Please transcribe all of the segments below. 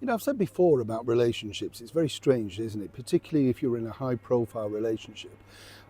You know, I've said before about relationships, it's very strange, isn't it? Particularly if you're in a high profile relationship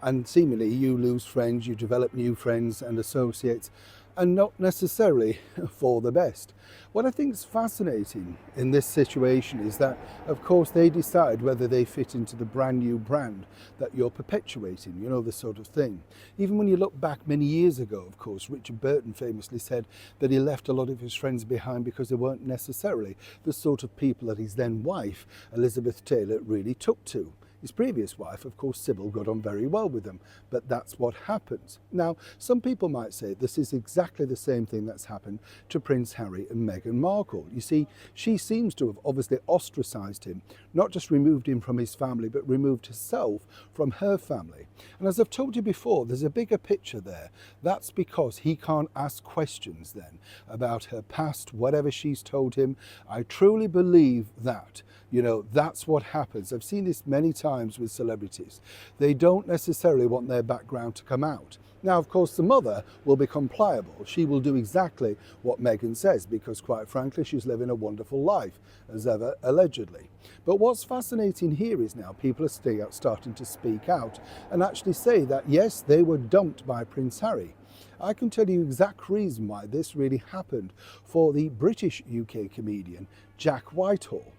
and seemingly you lose friends, you develop new friends and associates, and not necessarily for the best. What I think is fascinating in this situation is that, of course, they decide whether they fit into the brand new brand that you're perpetuating, you know, this sort of thing. Even when you look back many years ago, of course, Richard Burton famously said that he left a lot of his friends behind because they weren't necessarily the sort of people that his then wife, Elizabeth Taylor, really took to. His previous wife, of course, Sybil, got on very well with him, but that's what happens. Now, some people might say this is exactly the same thing that's happened to Prince Harry and Meghan Markle. You see, she seems to have obviously ostracised him, not just removed him from his family, but removed herself from her family. And as I've told you before, there's a bigger picture there. That's because he can't ask questions then about her past, whatever she's told him. I truly believe that. You know, that's what happens. I've seen this many times with celebrities. They don't necessarily want their background to come out. Now, of course, the mother will become pliable. She will do exactly what Meghan says because, quite frankly, she's living a wonderful life, as ever, allegedly. But what's fascinating here is now people are starting to speak out and actually say that, yes, they were dumped by Prince Harry. I can tell you the exact reason why this really happened for the British UK comedian Jack Whitehall.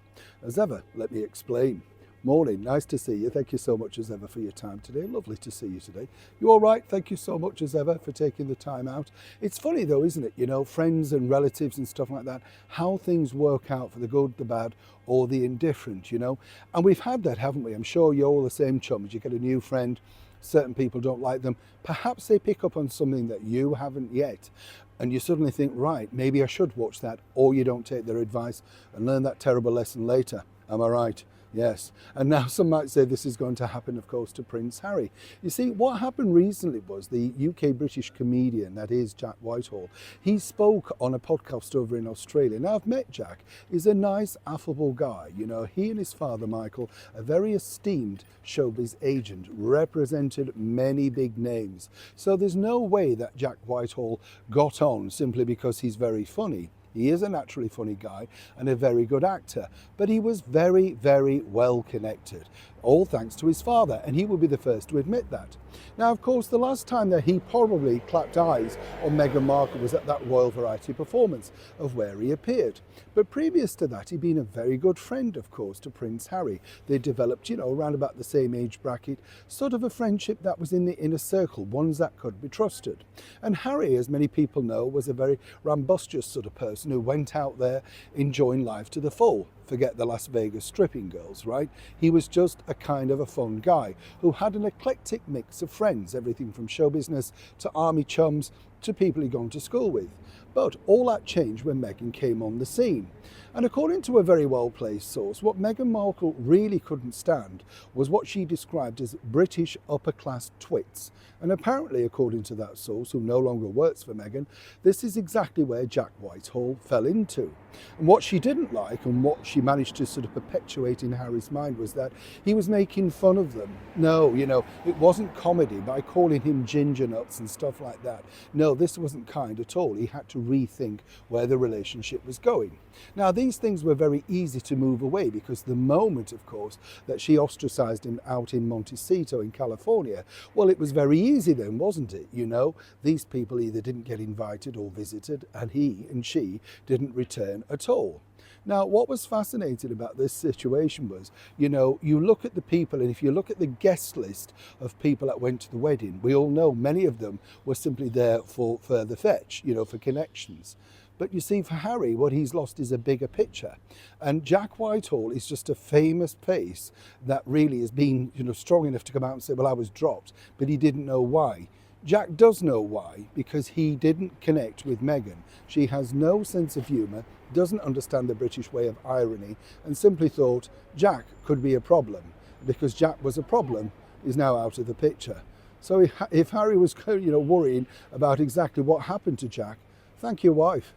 As ever, let me explain. Morning, nice to see you. Thank you so much as ever for your time today. Lovely to see you today. You all right? Thank you so much as ever for taking the time out. It's funny though, isn't it? You know, friends and relatives and stuff like that, how things work out for the good, the bad, or the indifferent, you know. And we've had that, haven't we? I'm sure you're all the same chums. You get a new friend, certain people don't like them. Perhaps they pick up on something that you haven't yet. And you suddenly think, right, maybe I should watch that, or you don't take their advice and learn that terrible lesson later. Am I right? Yes. And now some might say this is going to happen, of course, to Prince Harry. You see, what happened recently was the UK British comedian, that is Jack Whitehall, he spoke on a podcast over in Australia. Now, I've met Jack. He's a nice, affable guy. You know, he and his father, Michael, a very esteemed showbiz agent, represented many big names. So there's no way that Jack Whitehall got on simply because he's very funny. He is a naturally funny guy and a very good actor, but he was very, very well connected, all thanks to his father, and he will be the first to admit that. Now, of course, the last time that he probably clapped eyes on Meghan Markle was at that Royal Variety performance of where he appeared. But previous to that, he'd been a very good friend, of course, to Prince Harry. They developed, you know, around about the same age bracket, sort of a friendship that was in the inner circle, ones that could be trusted. And Harry, as many people know, was a very rambunctious sort of person who went out there enjoying life to the full. Forget the Las Vegas stripping girls, right? He was just a kind of a fun guy who had an eclectic mix of friends, everything from show business to army chums to people he'd gone to school with. But all that changed when Meghan came on the scene. And according to a very well-placed source, what Meghan Markle really couldn't stand was what she described as British upper-class twits. And apparently, according to that source, who no longer works for Meghan, this is exactly where Jack Whitehall fell into. And what she didn't like, and what she managed to sort of perpetuate in Harry's mind, was that he was making fun of them. No, you know, it wasn't comedy by calling him ginger nuts and stuff like that. No, this wasn't kind at all. He had to rethink where the relationship was going. Now, these things were very easy to move away because the moment, of course, that she ostracized him out in Montecito in California, well, it was very easy then, wasn't it? You know, these people either didn't get invited or visited, and he and she didn't return at all. Now, what was fascinating about this situation was, you know, you look at the people, and if you look at the guest list of people that went to the wedding, we all know many of them were simply there for further fetch, you know, for connections. But you see, for Harry, what he's lost is a bigger picture. And Jack Whitehall is just a famous face that really has been, you know, strong enough to come out and say, well, I was dropped, but he didn't know why. Jack does know why, because he didn't connect with Meghan. She has no sense of humour, doesn't understand the British way of irony, and simply thought Jack could be a problem. Because Jack was a problem, is now out of the picture. So if Harry was, you know, worrying about exactly what happened to Jack, thank your wife.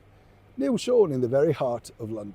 Neil Sean in the very heart of London.